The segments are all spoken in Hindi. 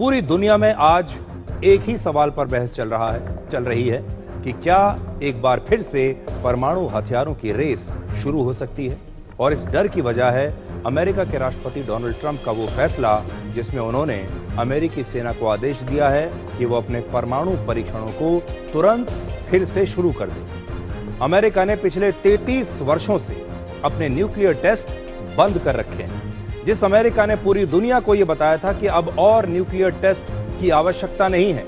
पूरी दुनिया में आज एक ही सवाल पर बहस चल रही है कि क्या एक बार फिर से परमाणु हथियारों की रेस शुरू हो सकती है। और इस डर की वजह है अमेरिका के राष्ट्रपति डोनाल्ड ट्रंप का वो फैसला जिसमें उन्होंने अमेरिकी सेना को आदेश दिया है कि वो अपने परमाणु परीक्षणों को तुरंत फिर से शुरू कर दे। अमेरिका ने पिछले 33 वर्षों से अपने न्यूक्लियर टेस्ट बंद कर रखे हैं। जिस अमेरिका ने पूरी दुनिया को यह बताया था कि अब और न्यूक्लियर टेस्ट की आवश्यकता नहीं है,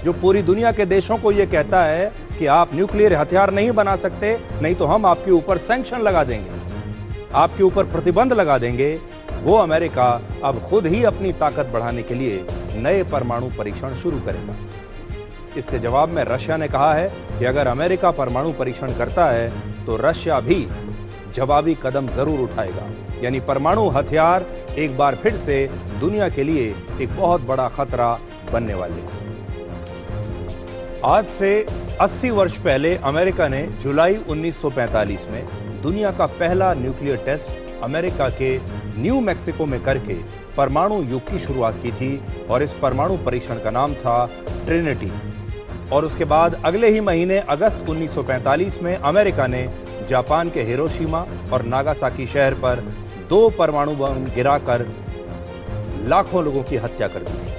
जो पूरी दुनिया के देशों को यह कहता है कि आप न्यूक्लियर हथियार नहीं बना सकते, नहीं तो हम आपके ऊपर सैंक्शन लगा देंगे, आपके ऊपर प्रतिबंध लगा देंगे, वो अमेरिका अब खुद ही अपनी ताकत बढ़ाने के लिए नए परमाणु परीक्षण शुरू करेगा। इसके जवाब में रशिया ने कहा है कि अगर अमेरिका परमाणु परीक्षण करता है तो रशिया भी जवाबी कदम जरूर उठाएगा। यानी परमाणु हथियार एक बार फिर से दुनिया के लिए एक बहुत बड़ा खतरा बनने वाले हैं। आज से 80 वर्ष पहले अमेरिका ने जुलाई 1945 में दुनिया का पहला न्यूक्लियर टेस्ट अमेरिका के न्यू मैक्सिको में करके परमाणु युग की शुरुआत की थी और इस परमाणु परीक्षण का नाम था ट्रिनिटी। और उसके बाद अगले ही महीने अगस्त 1945 में अमेरिका ने जापान के हिरोशिमा और नागासाकी शहर पर 2 परमाणु बम गिराकर लाखों लोगों की हत्या कर दी थी।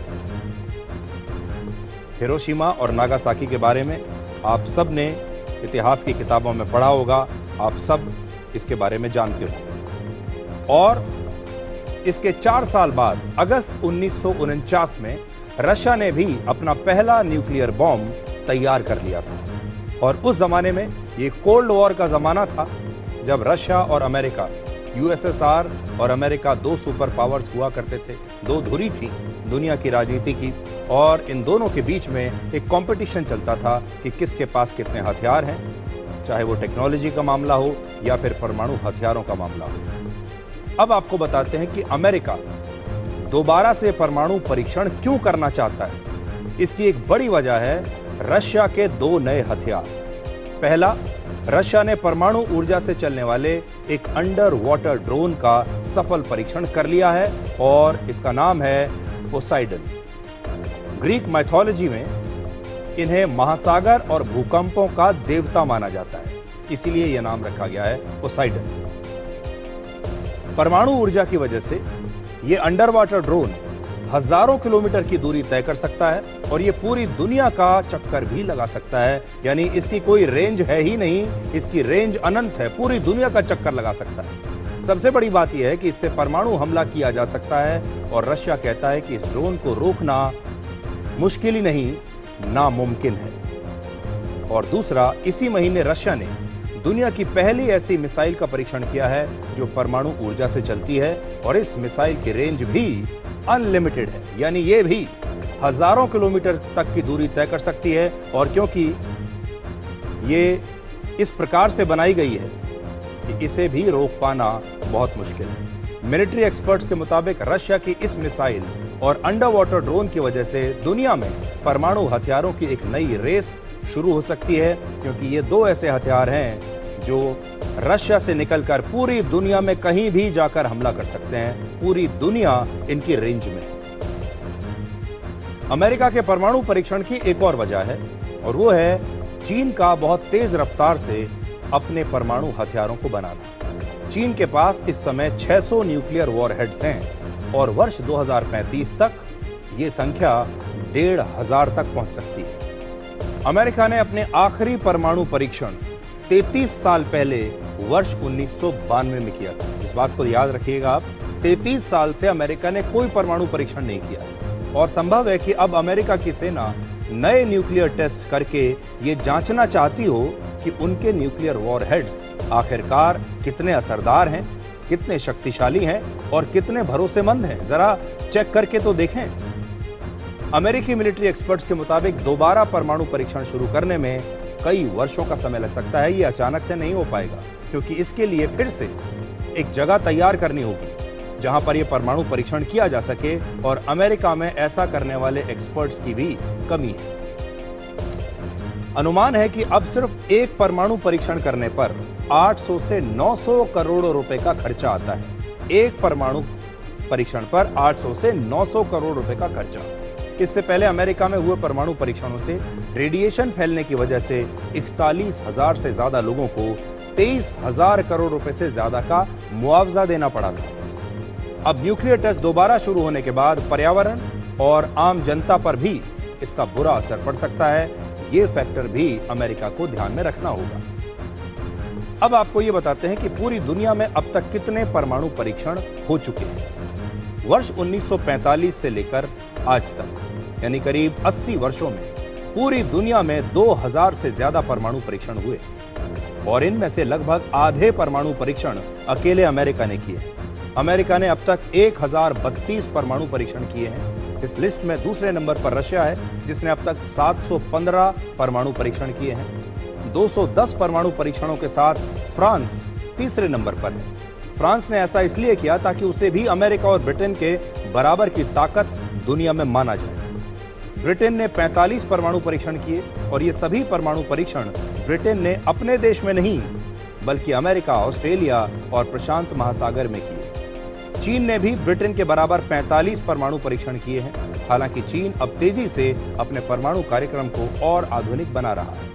हिरोशिमा और नागासाकी के बारे में आप सब ने इतिहास की किताबों में पढ़ा होगा, आप सब इसके बारे में जानते हो। और इसके 4 साल बाद अगस्त 1949 में रशिया ने भी अपना पहला न्यूक्लियर बॉम्ब तैयार कर लिया था। और उस जमाने में ये कोल्ड वॉर का जमाना था, जब रशिया और अमेरिका, यूएसएसआर और अमेरिका 2 सुपर पावर्स हुआ करते थे, 2 धुरी थी दुनिया की राजनीति की, और इन दोनों के बीच में एक कंपटीशन चलता था कि किसके पास कितने हथियार हैं, चाहे वो टेक्नोलॉजी का मामला हो या फिर परमाणु हथियारों का मामला हो। अब आपको बताते हैं कि अमेरिका दोबारा से परमाणु परीक्षण क्यों करना चाहता है। इसकी एक बड़ी वजह है रशिया के 2 नए हथियार। पहला, रशिया ने परमाणु ऊर्जा से चलने वाले एक अंडर वाटर ड्रोन का सफल परीक्षण कर लिया है और इसका नाम है पोसाइडन। ग्रीक माइथोलॉजी में इन्हें महासागर और भूकंपों का देवता माना जाता है, इसीलिए यह नाम रखा गया है पोसाइडन। परमाणु ऊर्जा की वजह से यह अंडर वाटर ड्रोन हजारों किलोमीटर की दूरी तय कर सकता है और यह पूरी दुनिया का चक्कर भी लगा सकता है। यानी इसकी कोई रेंज है ही नहीं, इसकी रेंज अनंत है, पूरी दुनिया का चक्कर लगा सकता है। सबसे बड़ी बात यह है कि इससे परमाणु हमला किया जा सकता है और रशिया कहता है कि इस ड्रोन को रोकना मुश्किल ही नहीं, नामुमकिन है। और दूसरा, इसी महीने रशिया ने दुनिया की पहली ऐसी मिसाइल का परीक्षण किया है जो परमाणु ऊर्जा से चलती है और इस मिसाइल की रेंज भी अनलिमिटेड है, यानी ये भी हजारों किलोमीटर तक की दूरी तय कर सकती है। और क्योंकि ये इस प्रकार से बनाई गई है कि इसे भी रोक पाना बहुत मुश्किल है। मिलिट्री एक्सपर्ट्स के मुताबिक रशिया की इस मिसाइल और अंडर वाटर ड्रोन की वजह से दुनिया में परमाणु हथियारों की एक नई रेस शुरू हो सकती है, क्योंकि ये 2 ऐसे हथियार हैं जो रशिया से निकलकर पूरी दुनिया में कहीं भी जाकर हमला कर सकते हैं। पूरी दुनिया इनकी रेंज में है। अमेरिका के परमाणु परीक्षण की एक और वजह है और वो है चीन का बहुत तेज रफ्तार से अपने परमाणु हथियारों को बनाना। चीन के पास इस समय 600 न्यूक्लियर वॉरहेड्स हैं और वर्ष 2035 तक ये संख्या 1,500 तक पहुंच सकती है। अमेरिका ने अपने आखिरी परमाणु परीक्षण 33 साल पहले वर्ष 1992 में किया था। इस बात को याद रखिएगा आप, 33 साल से अमेरिका ने कोई परमाणु परीक्षण नहीं किया और संभव है कि अब अमेरिका की सेना नए न्यूक्लियर टेस्ट करके ये जांचना चाहती हो कि उनके न्यूक्लियर वॉरहेड्स आखिरकार कितने असरदार हैं, कितने शक्तिशाली हैं और कितने भरोसेमंद हैं। जरा चेक करके तो देखें। अमेरिकी मिलिट्री एक्सपर्ट्स के मुताबिक दोबारा परमाणु परीक्षण शुरू करने में कई वर्षों का समय लग सकता है। ये अचानक से नहीं हो पाएगा, क्योंकि इसके लिए फिर से एक जगह तैयार करनी होगी जहां पर यह परमाणु परीक्षण किया जा सके और अमेरिका में ऐसा करने वाले एक्सपर्ट्स की भी कमी है। अनुमान है कि अब सिर्फ एक परमाणु परीक्षण करने पर 800 से 900 करोड़ रुपए का खर्चा आता है। एक परमाणु परीक्षण पर 800 से 900 करोड़ रुपए का खर्चा। इससे पहले अमेरिका में हुए परमाणु परीक्षणों से रेडिएशन फैलने की वजह से 41,000 से ज्यादा लोगों को 23,000 करोड़ रुपए से ज्यादा का मुआवजा देना पड़ा था। अब न्यूक्लियर टेस्ट दोबारा शुरू होने के बाद पर्यावरण और आम जनता पर भी इसका बुरा असर पड़ सकता है। यह फैक्टर भी अमेरिका को ध्यान में रखना होगा। अब आपको यह बताते हैं कि पूरी दुनिया में अब तक कितने परमाणु परीक्षण हो चुके हैं। वर्ष 1945 से लेकर आज तक यानी करीब 80 वर्षों में पूरी दुनिया में 2000 से ज्यादा परमाणु परीक्षण हुए और इनमें से लगभग आधे परमाणु परीक्षण अकेले अमेरिका ने किए हैं। अमेरिका ने अब तक 1032 परमाणु परीक्षण किए हैं। इस लिस्ट में दूसरे नंबर पर रशिया है जिसने अब तक 715 परमाणु परीक्षण किए हैं। 210 परमाणु परीक्षणों के साथ फ्रांस तीसरे नंबर पर है। फ्रांस ने ऐसा इसलिए किया ताकि उसे भी अमेरिका और ब्रिटेन के बराबर की ताकत दुनिया में माना जाए। ब्रिटेन ने 45 परमाणु परीक्षण किए और ये सभी परमाणु परीक्षण ब्रिटेन ने अपने देश में नहीं बल्कि अमेरिका, ऑस्ट्रेलिया और प्रशांत महासागर में किए। चीन ने भी ब्रिटेन के बराबर 45 परमाणु परीक्षण किए हैं। हालांकि चीन अब तेजी से अपने परमाणु कार्यक्रम को और आधुनिक बना रहा है।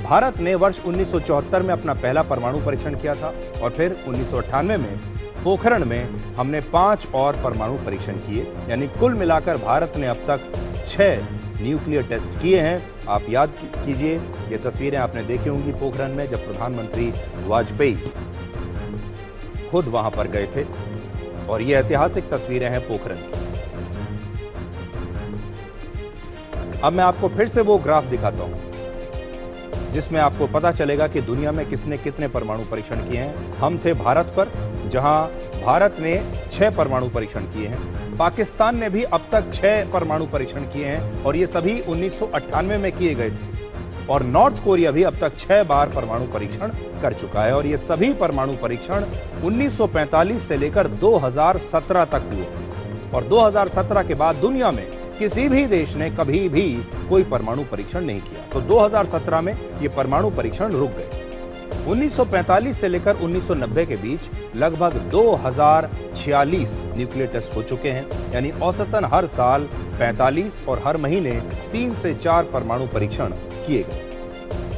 भारत ने वर्ष 1974 में अपना पहला परमाणु परीक्षण किया था और फिर 1998 में पोखरण में हमने 5 और परमाणु परीक्षण किए। यानी कुल मिलाकर भारत ने अब तक 6 न्यूक्लियर टेस्ट किए हैं। आप याद कीजिए, ये तस्वीरें आपने देखी होंगी पोखरण में जब प्रधानमंत्री वाजपेयी खुद वहां पर गए थे और ये ऐतिहासिक तस्वीरें हैं पोखरण की। अब मैं आपको फिर से वो ग्राफ दिखाता हूं जिसमें आपको पता चलेगा कि दुनिया में किसने कितने परमाणु परीक्षण किए हैं। हम थे भारत पर, जहां भारत ने 6 परमाणु परीक्षण किए हैं। पाकिस्तान ने भी अब तक 6 परमाणु परीक्षण किए हैं और ये सभी 1998 में किए गए थे। और नॉर्थ कोरिया भी अब तक 6 बार परमाणु परीक्षण कर चुका है और ये सभी परमाणु परीक्षण 1945 से लेकर 2017 तक हुए। और 2017 के बाद दुनिया में किसी भी देश ने कभी भी कोई परमाणु परीक्षण नहीं किया। तो 2017 में ये परमाणु परीक्षण रुक गए। 1945 से लेकर 1990 के बीच लगभग 2046 न्यूक्लियर टेस्ट हो चुके हैं। यानी औसतन हर साल 45 और हर महीने 3 से 4 परमाणु परीक्षण किए गए।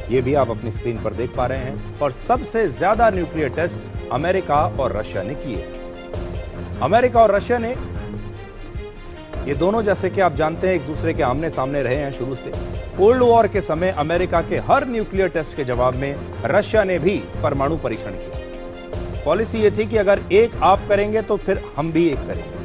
ये भी आप अपनी स्क्रीन पर देख पा रहे हैं। और सबसे ज्यादा न्यूक्लियर टेस्ट अमेरिका और रशिया ने किए हैं। अमेरिका और रशिया ने, ये दोनों जैसे कि आप जानते हैं एक दूसरे के आमने सामने रहे हैं शुरू से। कोल्ड वॉर के समय अमेरिका के हर न्यूक्लियर टेस्ट के जवाब में रशिया ने भी परमाणु परीक्षण किया। पॉलिसी ये थी कि अगर एक आप करेंगे तो फिर हम भी एक करेंगे।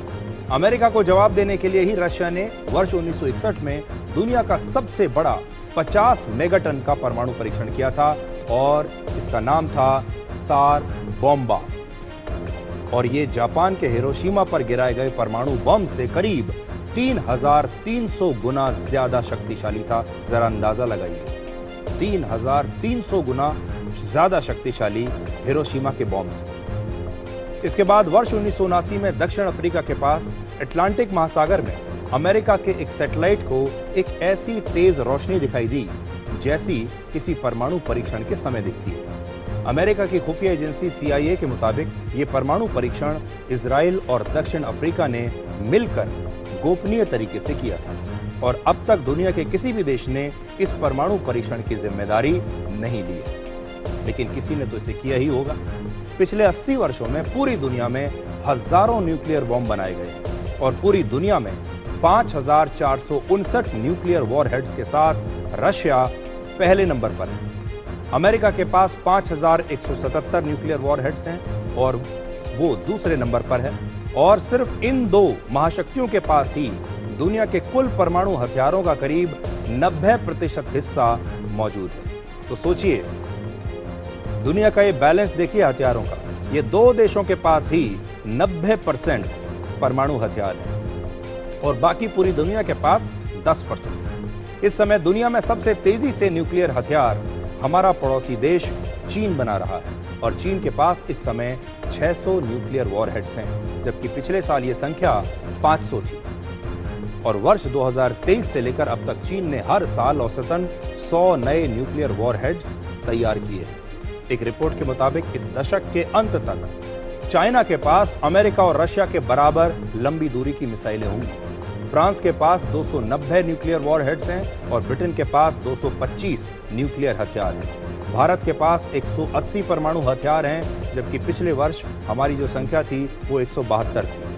अमेरिका को जवाब देने के लिए ही रशिया ने वर्ष 1961 में दुनिया का सबसे बड़ा 50 मेगाटन का परमाणु परीक्षण किया था और इसका नाम था सार बॉम्बा। और ये जापान के हिरोशिमा पर गिराए गए परमाणु बम से करीब 3,300 गुना ज्यादा शक्तिशाली था। जरा अंदाजा लगाइए, 3,300 गुना ज्यादा शक्तिशाली हिरोशिमा के बम से। इसके बाद वर्ष 1979 में दक्षिण अफ्रीका के पास अटलांटिक महासागर में अमेरिका के एक सैटेलाइट को एक ऐसी तेज रोशनी दिखाई दी जैसी किसी परमाणु परीक्षण के समय दिखती है। अमेरिका की खुफिया एजेंसी CIA के मुताबिक ये परमाणु परीक्षण इजराइल और दक्षिण अफ्रीका ने मिलकर गोपनीय तरीके से किया था और अब तक दुनिया के किसी भी देश ने इस परमाणु परीक्षण की जिम्मेदारी नहीं ली है। लेकिन किसी ने तो इसे किया ही होगा। पिछले 80 वर्षों में पूरी दुनिया में हजारों न्यूक्लियर बॉम्ब बनाए गए हैं और पूरी दुनिया में 5,459 न्यूक्लियर वॉरहेड्स के साथ रशिया पहले नंबर पर है। अमेरिका के पास 5,177 न्यूक्लियर वॉरहेड्स हैं और वो दूसरे नंबर पर है। और सिर्फ इन 2 महाशक्तियों के पास ही दुनिया के कुल परमाणु हथियारों का करीब 90% हिस्सा मौजूद है। तो सोचिए, दुनिया का ये बैलेंस देखिए हथियारों का। ये 2 देशों के पास ही 90% परमाणु हथियार है और बाकी पूरी दुनिया के पास 10%। इस समय दुनिया में सबसे तेजी से न्यूक्लियर हथियार हमारा पड़ोसी देश चीन बना रहा है और चीन के पास इस समय 600 न्यूक्लियर वॉरहेड्स हैं, जबकि पिछले साल ये संख्या 500 थी। और वर्ष 2023 से लेकर अब तक चीन ने हर साल औसतन 100 नए न्यूक्लियर वॉरहेड्स तैयार किए हैं। एक रिपोर्ट के मुताबिक इस दशक के अंत तक चाइना के पास अमेरिका और रशिया के बराबर लंबी दूरी की मिसाइलें होंगी। फ्रांस के पास 290 न्यूक्लियर वॉरहेड्स हैं और ब्रिटेन के पास 225 न्यूक्लियर हथियार हैं। भारत के पास 180 परमाणु हथियार हैं, जबकि पिछले वर्ष हमारी जो संख्या थी वो 172 थी।